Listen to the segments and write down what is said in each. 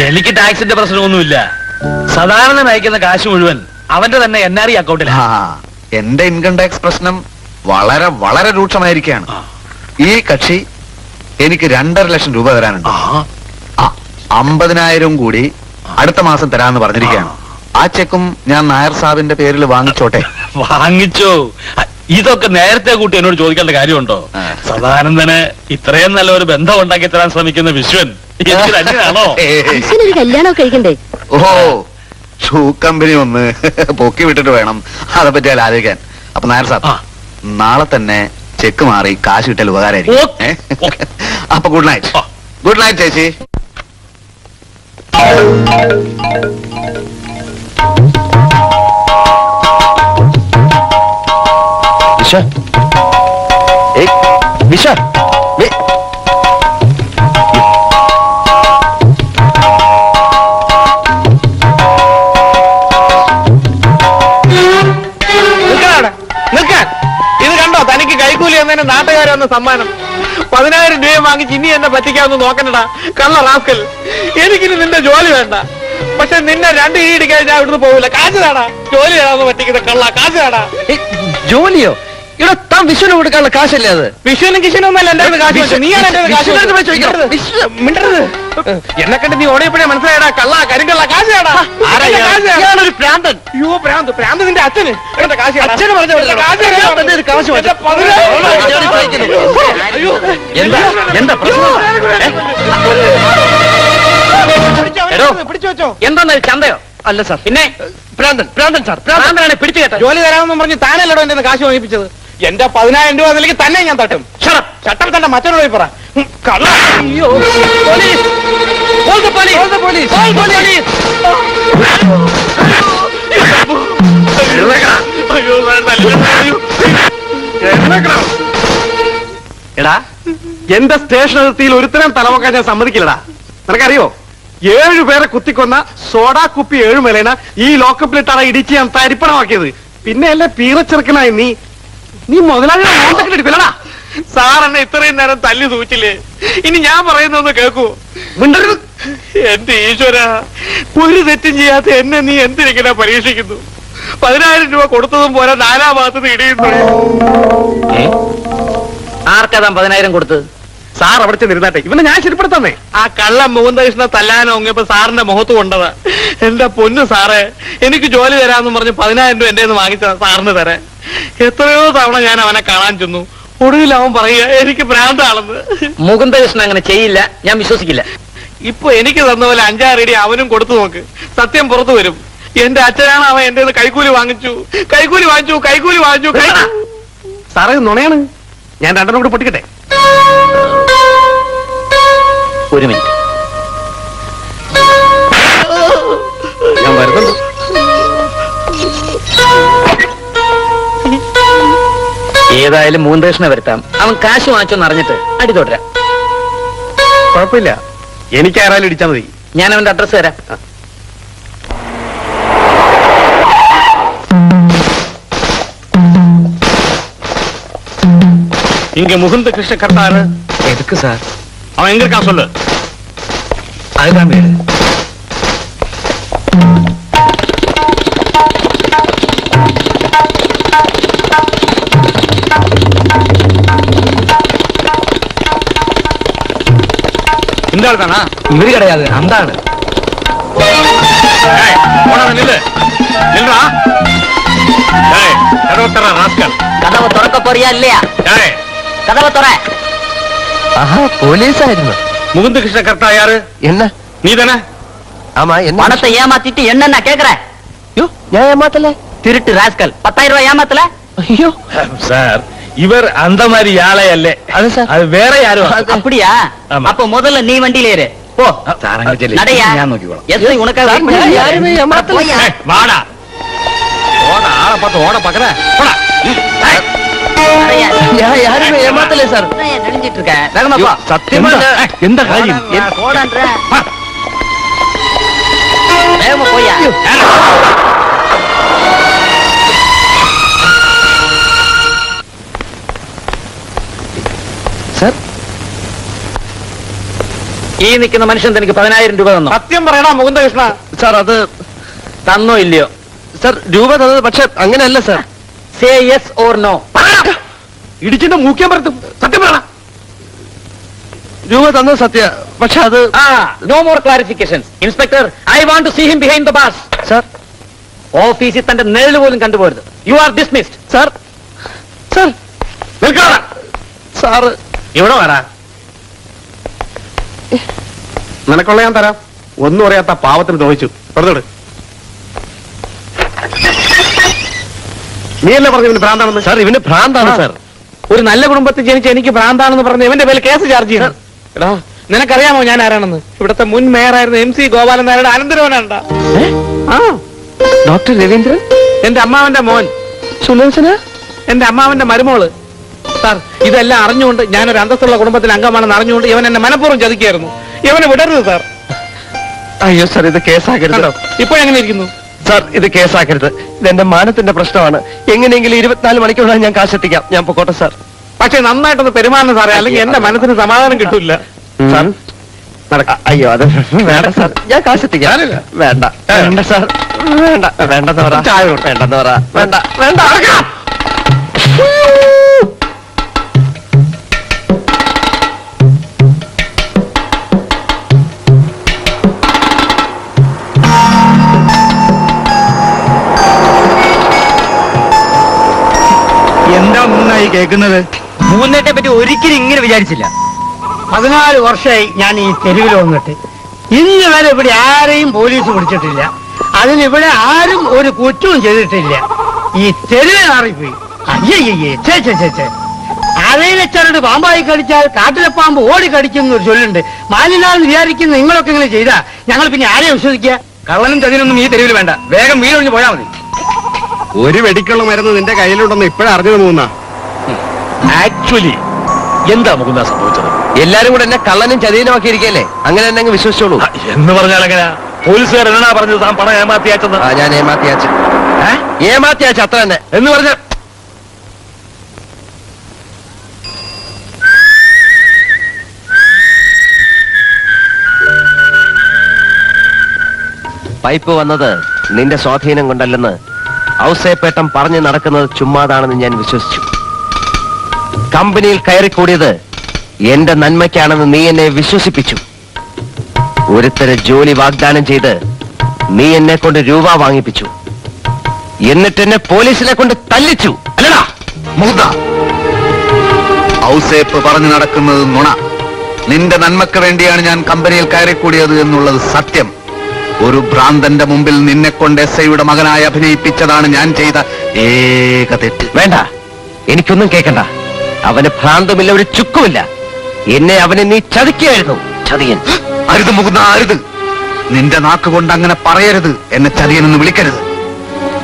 എനിക്ക് ടാക്സിന്റെ പ്രശ്നമൊന്നുമില്ല. സാധാരണ അയക്കുന്ന കാശ് മുഴുവൻ അവന്റെ തന്നെ NRE അക്കൗണ്ടിലാണ്. എന്റെ ഇൻകം ടാക്സ് പ്രശ്നം വളരെ വളരെ രൂക്ഷമായിരിക്കുകയാണ്. ഈ കക്ഷി എനിക്ക് 2.5 ലക്ഷം രൂപ തരാനുണ്ട്. 50,000 കൂടി അടുത്ത മാസം തരാമെന്ന് പറഞ്ഞിരിക്കുകയാണ്. ആ ചെക്കും ഞാൻ നായർ സാബിന്റെ പേരിൽ വാങ്ങിച്ചോട്ടെ? വാങ്ങിച്ചോ? ഇതൊക്കെ നേരത്തെ കൂട്ടി എന്നോട് ചോദിക്കേണ്ട കാര്യമുണ്ടോ? സദാനന്ദന് ഇത്രയും നല്ല ഒരു ബന്ധം ഉണ്ടാക്കി തരാൻ ശ്രമിക്കുന്ന വിശ്വൻ ആണോ? കല്യാണം കഴിക്കണ്ടേ? ഓഹോ, ഷൂ കമ്പനി ഒന്ന് പൊക്കി വിട്ടിട്ട് വേണം അതേപ്പറ്റി ആലോചിക്കാൻ. അപ്പൊ നായർ സാബ്, നാളെ തന്നെ ചെക്ക് മാറി കാശ് കിട്ടൽ ഉപകാരമായിരിക്കും. അപ്പൊ ഗുഡ് നൈറ്റ്. ഗുഡ് നൈറ്റ് ചേച്ചി. ഇത് കണ്ടോ, തനിക്ക് കൈക്കൂലി എന്നതിന് നാട്ടുകാർ വന്ന സമ്മാനം. 10,000 രൂപ വാങ്ങിച്ച് ഇനി എന്നെ പറ്റിക്കാമെന്ന് നോക്കണ്ടടാ കള്ള റാസ്കൽ. എനിക്കിനി നിന്റെ ജോലി വേണ്ട. പക്ഷെ നിന്നെ 2 ഇടിക്കാൻ ഞാൻ ഇവിടുന്ന് പോകില്ല. കാശ് താടാ. ജോലി തരാമെന്ന് പറ്റിക്കുന്ന കള്ള. കാശ് താടാ. ജോലിയോ? ഇവിടെ താൻ വിശ്വന് കൊടുക്കാനുള്ള കാശല്ലേ അത്? വിശ്വനും കിഷനും ഒന്നല്ല എന്റെ കാശ്. നീയാണ് എന്റെ കാശ്. എന്നെ കണ്ട് നീ ഓടിയപ്പോഴേ മനസ്സിലായടാ കള്ള, കരിങ്കള്ള. കാശ് താടാ. ഞാനൊരു ഭ്രാന്തൻ. അയ്യോ ഭ്രാന്ത്. ഭ്രാന്ത് നിന്റെ അച്ഛന്. എന്റെ കാശ് അച്ഛന് പറഞ്ഞു എന്താ പിടിച്ചു വെച്ചോ. എന്താ ചന്തയോ? അല്ല സാർ. പിന്നെ ഭ്രാന്തൻ. ഭ്രാന്തൻ സാർ. ഭ്രാന്തനാണ് പിടിച്ചു കേട്ടോ. ജോലി തരാമെന്ന് പറഞ്ഞ് താനല്ലടോ എന്റെ കാശ് വാങ്ങിപ്പിച്ചത്. എന്റെ 10,000 രൂപ നിലയ്ക്ക് തന്നെ ഞാൻ തട്ടും. ചട്ടം തന്നെ മറ്റൊരു പോയി പറ. അയ്യോ, പോലീസ്! എടാ, എന്റെ സ്റ്റേഷൻ അതിർത്തിയിൽ ഒരുത്തരം തലവക്കാൻ ഞാൻ സമ്മതിക്കില്ലടാ. നിനക്കറിയോ, 7 പേരെ കുത്തിക്കൊന്ന സോഡാ കുപ്പി 7 മേലേന ഈ ലോക്കപ്പിലിട്ടാണ് ഇടിച്ച് ഞാൻ തരിപ്പണമാക്കിയത്. പിന്നെ അല്ലേ പീറച്ചെറുക്കനായി നീ മുതലാളിയുടെ സാർ എന്നെ ഇത്രയും നേരം തല്ലി സൂച്ചില്ലേ? ഇനി ഞാൻ പറയുന്നൊന്ന് കേൾക്കൂ. മിണ്ടരുത്. എന്റെ ഈശ്വര, ഒരു തെറ്റും ചെയ്യാത്ത എന്നെ നീ എന്തിനെ പരീക്ഷിക്കുന്നു? 10,000 രൂപ കൊടുത്തതും പോലെ 4 ഭാഗത്തുനിന്ന് ഇടിയുന്നു. ആർക്കതാ 10,000 കൊടുത്തത്? സാർ അവിടെ ചെന്നിരുന്നാട്ടെ. ഇവനെ ഞാൻ ശരിപ്പെടുത്തന്നേ. ആ കള്ള മൂന്തകൃഷ്ണ തല്ലാനോ ഒങ്ങിയപ്പോ സാറിന്റെ മുഖത്ത് കൊണ്ടതാ. എന്റെ പൊന്നു സാറേ, എനിക്ക് ജോലി തരാമെന്ന് പറഞ്ഞ് 10,000 രൂപ എന്റെ വാങ്ങിച്ച സാറിന് തരാൻ എത്രയോ തവണ ഞാൻ അവനെ കാണാൻ ചെന്നു. ഒടുവിൽ അവൻ പറയുക എനിക്ക് ഭ്രാന്താണെന്ന്. മുകുന്ദകൃഷ്ണൻ അങ്ങനെ ചെയ്യില്ല, ഞാൻ വിശ്വസിക്കില്ല. ഇപ്പൊ എനിക്ക് തന്ന പോലെ 5-6 ഇടി അവനും കൊടുത്തു നോക്ക്. സത്യം പുറത്തു വരും. എന്റെ അച്ഛനാണ് അവൻ എന്റെ കൈക്കൂലി വാങ്ങിച്ചു. സാറേ നുണയാണ്. ഞാൻ 2 കൂടെ പൊട്ടിക്കട്ടെ? ഒരു മിനിറ്റ്, ഞാൻ വരുന്നുണ്ട്. ഏതായാലും മൂന്തകൃഷ്ണ വരുത്താം. അവൻ കാശ് വാങ്ങിച്ചോന്ന് അറിഞ്ഞിട്ട് അടി തുടരാം. കുഴപ്പമില്ല, എനിക്ക് ആരായാലും ഇടിച്ചാൽ മതി. ഞാൻ അവന്റെ അഡ്രസ് തരാം. இங்க முகுந்த கிருஷ்ண கர்த்தாரு. எதுக்கு சார்? அவன் எங்க இருக்கான் சொல்லு. அதுதான் வீடு. இந்த ஆள் தானா? இவரு கிடையாது, அந்த ஆளு. நில்றா. கதவை தர ராஸ்கல். கதவை திறக்க போறியா இல்லையா? கதவை துற. போலீஸாയിരുന്നു. முகுந்த கிருஷ்ண கர்த்தா யாரு? என்ன? நீ தானே? ஆமா. என்ன? பணத்தை ஏமாத்திட்டு என்ன கேக்குறேன்? ஐயோ, நான் ஏமாத்தல. திருட்டு ராஸ்கல். 10,000 ரூபாய் ஏமாத்தல? ஐயோ சார், இவர் அந்த மாதிரி ஆளே அல்ல. அது சார், அது வேற யாரும். அப்படியா? அப்ப முதல்ல நீ வண்டியில ஏறு. போ. சாரங்க செல்லி. நடையா. நான் நோக்கிக்கோളാം. எஸ் உனக்காக யாருமே ஏமாத்தல. வாடா. ஓட ஆளை பார்த்து ஓட பாக்குற. போடா. யாருமே ஏமாத்தல சார். நெளிஞ்சிட்டு இருக்க. வேகமாப்பா. சத்தியமா எந்த காரியம்? போடான்ற. வேகமா போயா. சார், ഈ നിൽക്കുന്ന മനുഷ്യൻ എനിക്ക് 10,000 രൂപ തന്നു. സത്യം പറയടാ മുകുന്ദകൃഷ്ണ. സാർ അത് തന്നോ ഇല്ലയോ? സാർ രൂപ തന്നത്, പക്ഷെ അങ്ങനെയല്ല sir. Say yes or no. ഇടിച്ചിട്ട് മൂക്കാൻ പറ്റും. സത്യം പറയടാ. രൂപ തന്നത് സത്യ, പക്ഷെ അത് no more clarifications. Inspector, I want to see him behind the bars. Sir ഓഫീസിൽ തന്റെ നിഴല് പോലും കണ്ടുപോരുത്. You are dismissed. Sir sir നിൽക്കടാ. സാറ് ഇവിടെ വരാ. നിനക്കുള്ള ഞാൻ തരാം. ഒന്നും അറിയാത്ത പാവത്തിന് ദ്രോഹിച്ചു. വെറുതെ നീയല്ലേ പറഞ്ഞു ഇവന് ഭ്രാന്താണെന്ന്? സാർ ഇവന് ഭ്രാന്താണ് സാർ. ഒരു നല്ല കുടുംബത്തിൽ ജനിച്ച് എനിക്ക് ഭ്രാന്താണെന്ന് പറഞ്ഞ് ഇവന്റെ പേരിൽ കേസ് ചാർജ് ചെയ്യണം. എടാ, നിനക്കറിയാമോ ഞാൻ ആരാണെന്ന്? ഇവിടുത്തെ മുൻ മേയറായിരുന്ന MC ഗോപാലൻ നായരുടെ അനന്തരവനാണ്ടാ. ഡോക്ടർ രവീന്ദ്രൻ, എന്റെ അമ്മാവന്റെ മോൻ. സുലോചന, എന്റെ അമ്മാവന്റെ മരുമോള്. സാർ, ഇതെല്ലാം അറിഞ്ഞുകൊണ്ട് ഞാനൊരു അന്തസ്സുള്ള കുടുംബത്തിൽ അംഗമാണെന്ന് അറിഞ്ഞുകൊണ്ട് ഇവൻ എന്നെ മനഃപൂർവ്വം ചതിക്കായിരുന്നു. ഇവനെ വിടരുത് സാർ. അയ്യോ സാർ, ഇത് കേസാക്കരുത്. ഇപ്പോൾ എങ്ങനെ ഇരിക്കുന്നു? സാർ ഇത് കേസാക്കരുത്. ഇതെന്റെ മാനത്തിന്റെ പ്രശ്നമാണ്. എങ്ങനെയെങ്കിലും 24 മണിക്കൂറിനാണ് ഞാൻ കാശെത്തിക്കാം. ഞാൻ പൊക്കോട്ടെ സാർ. പക്ഷെ നന്നായിട്ടൊന്ന് പെരുമാറണം സാറേ, അല്ലെങ്കിൽ എന്റെ മനസ്സിന് സമാധാനം കിട്ടൂല. സാർ അയ്യോ അത് വേണ്ട സാർ, ഞാൻ കാശെത്തിക്കാം. വേണ്ട വേണ്ട സാർ, വേണ്ട വേണ്ടെന്ന് പറ. വേണ്ടെന്ന് പറ. വേണ്ട വേണ്ട. എന്താ മൂന്നായി കേൾക്കുന്നത്? മൂന്നേട്ടെ പറ്റി ഒരിക്കലും ഇങ്ങനെ വിചാരിച്ചില്ല. 14 വർഷമായി ഞാൻ ഈ തെരുവിൽ വന്നിട്ട് ഇന്ന് വരെ ഇവിടെ ആരെയും പോലീസ് പിടിച്ചിട്ടില്ല. അതിനിവിടെ ആരും ഒരു കുറ്റവും ചെയ്തിട്ടില്ല. ഈ തെരുവിൽ മാറിപ്പോയി. അയ്യയ്യേ, ചേ ചേ ചേ ചേ. അരയിലെ ചരട് പാമ്പായി കടിച്ചാൽ കാട്ടിലെ പാമ്പ് ഓടി കടിക്കുന്ന ഒരു ചൊല്ലുണ്ട്. മാലിന്യാന്ന് വിചാരിക്കുന്ന നിങ്ങളൊക്കെ ഇങ്ങനെ ചെയ്താ ഞങ്ങൾ പിന്നെ ആരെയും വിശ്വസിക്കുക? കള്ളനും ചതിനൊന്നും ഈ തെരുവിൽ വേണ്ട. വേഗം വീടൊഴിഞ്ഞ് പോയാൽ മതി. ഒരു വെടിക്കുള്ള മരുന്ന് നിന്റെ കയ്യിലുണ്ടെന്ന് ഇപ്പോഴറിഞ്ഞത് മൂന്നാ. ആക്ച്വലി എന്താ മുകുന്ദ സംഭവിച്ചത്? എല്ലാരും കൂടെ എന്നെ കള്ളനും ചതീനമാക്കി ഇരിക്കല്ലേ, അങ്ങനെ തന്നെ അങ്ങ് വിശ്വസിച്ചോളൂ. എന്ന് പറഞ്ഞാൽ എങ്ങനെയാ? പോലീസുകാർ എന്നാ പറഞ്ഞത്? താൻ പണം ഏമാത്തിയാച്ചെന്ന്. ഞാൻ ഏമാത്തിയാച്ച അത്ര തന്നെ എന്ന് പറഞ്ഞ പൈപ്പ് വന്നത് നിന്റെ സ്വാധീനം കൊണ്ടല്ലെന്ന് ഔസേപ്പേട്ടം പറഞ്ഞു നടക്കുന്നത് ചുമ്മാതാണെന്ന് ഞാൻ വിശ്വസിച്ചു. കമ്പനിയിൽ കയറിക്കൂടിയത് എന്റെ നന്മയ്ക്കാണെന്ന് നീ എന്നെ വിശ്വസിപ്പിച്ചു. ഒരുത്തരെ ജോലി വാഗ്ദാനം ചെയ്ത് നീ എന്നെ കൊണ്ട് രൂപ വാങ്ങിപ്പിച്ചു. എന്നിട്ട് എന്നെ പോലീസിനെ കൊണ്ട് തല്ലിച്ചു, അല്ലടാ? മുകുന്ദ, ഔസേപ്പ് പറഞ്ഞു നടക്കുന്നത് നുണ. നിന്റെ നന്മക്ക് വേണ്ടിയാണ് ഞാൻ കമ്പനിയിൽ കയറിക്കൂടിയത് എന്നുള്ളത് സത്യം. ഒരു ഭ്രാന്തന്റെ മുമ്പിൽ നിന്നെ കൊണ്ട് SIയുടെ മകനായി അഭിനയിപ്പിച്ചതാണ് ഞാൻ ചെയ്ത ഏക തെറ്റ്. വേണ്ട, എനിക്കൊന്നും കേൾക്കണ്ട. അവന് ഭ്രാന്തമില്ല, ഒരു ചുക്കുമില്ല. എന്നെ അവനെ നീ ചതിക്കുകയായിരുന്നു, ചതിയൻ. അരുത് മുകുന്ദ, അരുത്. നിന്റെ നാക്കുകൊണ്ട് അങ്ങനെ പറയരുത്. എന്നെ ചതിയനെന്ന് വിളിക്കരുത്.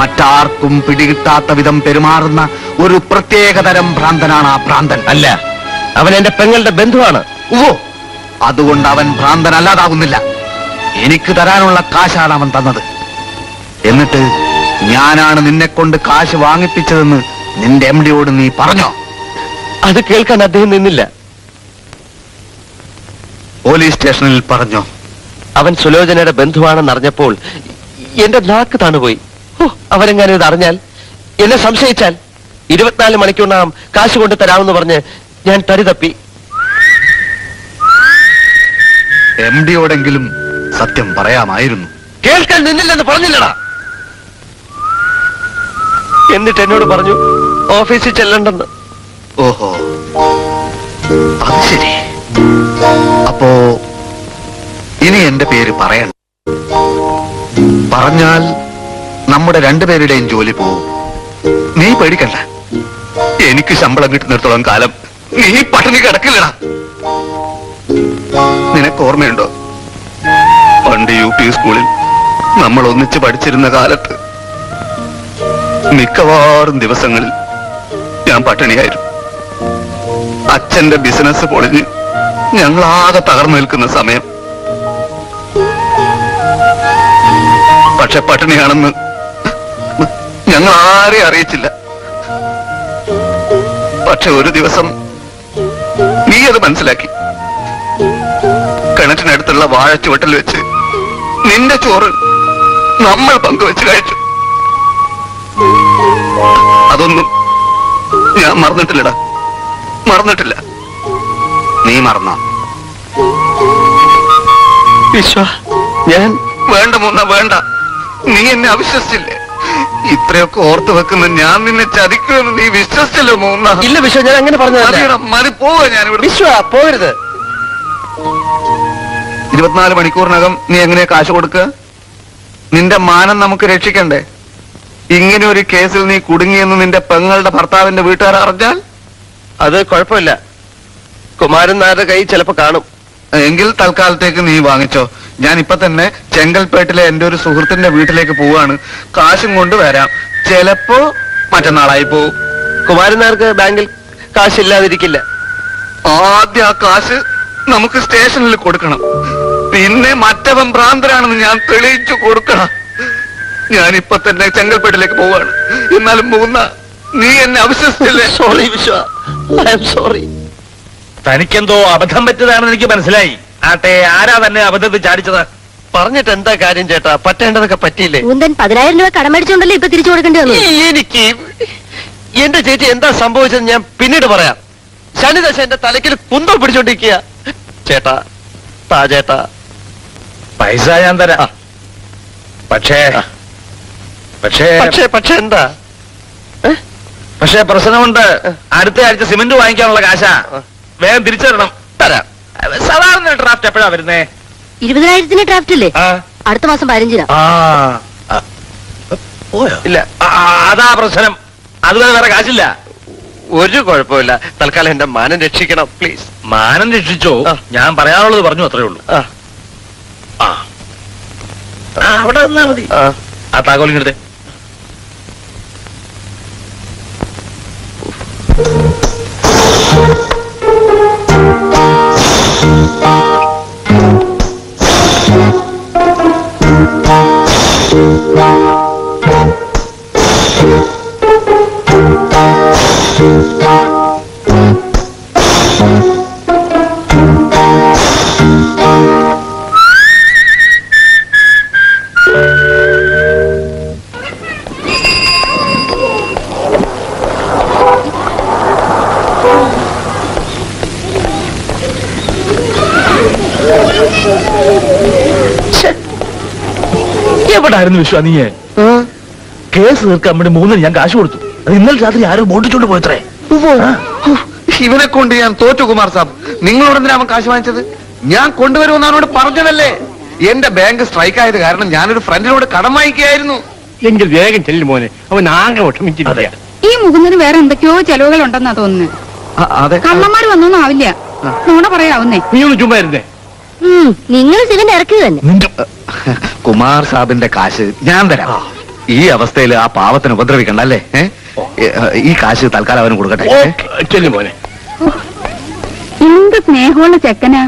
മറ്റാർക്കും പിടികിട്ടാത്ത വിധം പെരുമാറുന്ന ഒരു പ്രത്യേകതരം ഭ്രാന്തനാണ് ആ ഭ്രാന്തൻ. അല്ല, അവൻ എന്റെ പെങ്ങളുടെ ബന്ധുവാണ്. ഓ, അതുകൊണ്ട് അവൻ ഭ്രാന്തനല്ലാതാവുന്നില്ല. എനിക്ക് തരാനുള്ള കാശാണ് അവൻ തന്നത്. എന്നിട്ട് ഞാനാണ് നിന്നെ കൊണ്ട് കാശ് വാങ്ങിപ്പിച്ചതെന്ന് നിന്റെ MDയോട് നീ പറഞ്ഞോ? അത് കേൾക്കാൻ അദ്ദേഹം നിന്നില്ല. പോലീസ് സ്റ്റേഷനിൽ പറഞ്ഞോ? അവൻ സുലോചനയുടെ ബന്ധുവാണെന്ന് അറിഞ്ഞപ്പോൾ എന്റെ നാക്ക് താണുപോയി. അവരെങ്ങാനും ഇത് അറിഞ്ഞാൽ, എന്നെ സംശയിച്ചാൽ 24 മണിക്കൂറിനകം കാശ് കൊണ്ട് തരാമെന്ന് പറഞ്ഞ് ഞാൻ തരി തപ്പി. MDയോടെങ്കിലും സത്യം പറയാമായിരുന്നു. കേൾക്കാൻ നിന്നില്ലെന്ന് പറഞ്ഞില്ലടാ. എന്നിട്ട് എന്നോട് പറഞ്ഞു ഓഫീസിൽ ചെല്ലണ്ടെന്ന്. ഓഹോ, അത് ശരി. അപ്പോ ഇനി എന്റെ പേര് പറയണ്ട. പറഞ്ഞാൽ നമ്മുടെ രണ്ടുപേരുടെയും ജോലി പോവും. നീ പേടിക്കണ്ട. എനിക്ക് ശമ്പളം കിട്ടുന്നിടത്തോളം കാലം നീ പട്ടിണി കിടക്കില്ലടാ. നിനക്ക് ഓർമ്മയുണ്ടോ, പണ്ട് UP സ്കൂളിൽ നമ്മൾ ഒന്നിച്ച് പഠിച്ചിരുന്ന കാലത്ത് മിക്കവാറും ദിവസങ്ങളിൽ ഞാൻ പട്ടിണിയായിരുന്നു. അച്ഛന്റെ ബിസിനസ് പൊളിഞ്ഞ് ഞങ്ങളാകെ തകർന്നു നിൽക്കുന്ന സമയം. പക്ഷെ പട്ടിണിയാണെന്ന് ഞങ്ങൾ ആരെയും അറിയിച്ചില്ല. പക്ഷെ ഒരു ദിവസം നീ അത് മനസ്സിലാക്കി. കിണറ്റിനടുത്തുള്ള വാഴച്ചുവട്ടിൽ വെച്ച് നിന്റെ ചോറ് നമ്മൾ പങ്കുവെച്ച് കഴിച്ചു. അതൊന്നും ഞാൻ മറന്നിട്ടില്ലടാ, മറന്നിട്ടില്ല. നീ മറന്നോ? ഞാൻ വേണ്ട മൂന്ന വേണ്ട, നീ എന്നെ അവിശ്വസിച്ചില്ലേ? ഇത്രയൊക്കെ ഓർത്തു വെക്കുന്ന ഞാൻ നിന്നെ ചതിക്കുമെന്ന് നീ വിശ്വസിച്ചല്ലോ മൂന്ന. ഇല്ല വിശ്വ, ഞാൻ അങ്ങനെ പറഞ്ഞു. മതി പോവാ ഞാനിവിടെ. വിശ്വ പോകരുത്. 24 മണിക്കൂറിനകം നീ എങ്ങനെയാ കാശ് കൊടുക്കുക? നിന്റെ മാനം നമുക്ക് രക്ഷിക്കണ്ടേ? ഇങ്ങനെ ഒരു കേസിൽ നീ കുടുങ്ങിയെന്ന് നിന്റെ പെങ്ങളുടെ ഭർത്താവിന്റെ വീട്ടുകാർ അറിഞ്ഞാൽ? അത് കുഴപ്പമില്ല, കുമാരൻ നായരുടെ കൈ ചിലപ്പോ കാണും. എങ്കിൽ തൽക്കാലത്തേക്ക് നീ വാങ്ങിച്ചോ. ഞാൻ ഇപ്പൊ തന്നെ ചെങ്കൽപ്പേട്ടിലെ എന്റെ ഒരു സുഹൃത്തിന്റെ വീട്ടിലേക്ക് പോവാണ്. കാശും കൊണ്ട് വരാം. ചിലപ്പോ മറ്റന്നാളായി പോവും. കുമാരൻ നായർക്ക് ബാങ്കിൽ കാശില്ലാതിരിക്കില്ല. ആദ്യം ആ കാശ് നമുക്ക് സ്റ്റേഷനിൽ കൊടുക്കണം. പിന്നെ മറ്റവൻ ഭ്രാന്തരാണെന്ന് ഞാൻ തെളിയിച്ചു കൊടുക്കണം. ഞാൻ ഇപ്പൊ തന്നെ ചെങ്കൽപ്പേട്ടിലേക്ക് പോവാണ്. എന്നാലും മൂന്ന നീ എന്നെ അവിശ്വസിച്ചില്ലേ? Sorry Viswa, I am sorry. തനിക്കെന്തോ അബദ്ധം പറ്റിയതാണെന്ന് എനിക്ക് മനസ്സിലായി. ആട്ടെ, ആരാ തന്നെ അബദ്ധത്തിൽ ചാടിച്ചത്? പറഞ്ഞിട്ട് എന്താ കാര്യം ചേട്ടാ, പറ്റേണ്ടതൊക്കെ പറ്റിയില്ലേ? ഊന്തൻ 10,000 രൂപ കടമടിച്ചോണ്ടല്ലോ ഇപ്പൊ തിരിച്ചു കൊടുക്കേണ്ടി വന്നു. എനിക്ക് എന്റെ ചേച്ചി എന്താ സംഭവിച്ചത് ഞാൻ പിന്നീട് പറയാം. ശനിദശ എന്റെ തലയ്ക്ക് കുന്തം പിടിച്ചോണ്ടിരിക്കുക. ചേട്ടാ, താ ചേട്ടാ, പൈസ ഞാൻ തരാം. പക്ഷേ പക്ഷേ പക്ഷേ എന്താ? പക്ഷേ പ്രശ്നമുണ്ട്. അടുത്ത ആഴ്ച സിമന്റ് വാങ്ങിക്കാനുള്ള കാശാ. വേഗം തിരിച്ചു തരണം. തരാം. സാധാരണ ഡ്രാഫ്റ്റ് എപ്പോഴാ വരുന്നേ? 20,000 ഡ്രാഫ്റ്റ് ഇല്ലേ? ആ. അടുത്ത മാസം 15-നാ. പോയോ? ഇല്ല, അതാ പ്രശ്നം. അതുവരെ വേറെ കാശില്ല. ഒരു കുഴപ്പമില്ല. തൽക്കാലം എന്റെ മാനം രക്ഷിക്കണം പ്ലീസ്. മാനം രക്ഷിച്ചോ? ആ. ഞാൻ പറയാനുള്ളത് പറഞ്ഞു, അത്രേ ഉള്ളൂ. ആ, ആ. അവിടെ നിന്നാ മതി. ആ. ആ താക്കോലിങ്ങടുത്തേ. എവിടായിരുന്നു വിശ്വ നീയെ? കേസ് തീർക്കാൻ വേണ്ടി 3 ഞാൻ കാശ് കൊടുത്തു. അത് ഇന്നലെ രാത്രി ആരോ ബോട്ടിച്ചോണ്ട് പോയത്രേ. ഇവനെ കൊണ്ട് ഞാൻ തോറ്റു കുമാർ സാബ്. നിങ്ങളോട് എന്തിനാ അവൻ കാശ് വാങ്ങിച്ചത്? ഞാൻ കൊണ്ടുവരുമെന്ന് അവനോട് പറഞ്ഞതല്ലേ. എന്റെ ബാങ്ക് സ്ട്രൈക്ക് ആയത് കാരണം ഞാനൊരു ഫ്രണ്ടിനോട് കടം വാങ്ങിക്കുകയായിരുന്നു. എങ്കിൽ വേഗം ചെല്ലും മോനെ, അവൻ ആകെ വിഷമിച്ചിരിക്കുക. ഈ മുകുന്ദന് വേറെ എന്തൊക്കെയോ ചെലവുകൾ ഉണ്ടെന്നാ തോന്നുന്നു. അതെ, കള്ളന്മാര് വന്നൊന്നും ആവില്ല. നോണ പറയാവുന്നേ. നീ ഒന്ന് ചുമ്മാ ഇരുന്നേ. നിങ്ങൾ സിമന്റ് ഇറക്കി തന്നെ. കുമാർ സാബിന്റെ കാശ് ഞാൻ തരാം. ഈ അവസ്ഥയിൽ ആ പാവത്തിന് ഉപദ്രവിക്കണ്ട അല്ലേ? ഈ കാശ് തൽക്കാലം അവന് കൊടുക്കട്ടെ. ചെല്ലും മോനെ. എന്ത് സ്നേഹമുള്ള ചെക്കനാ.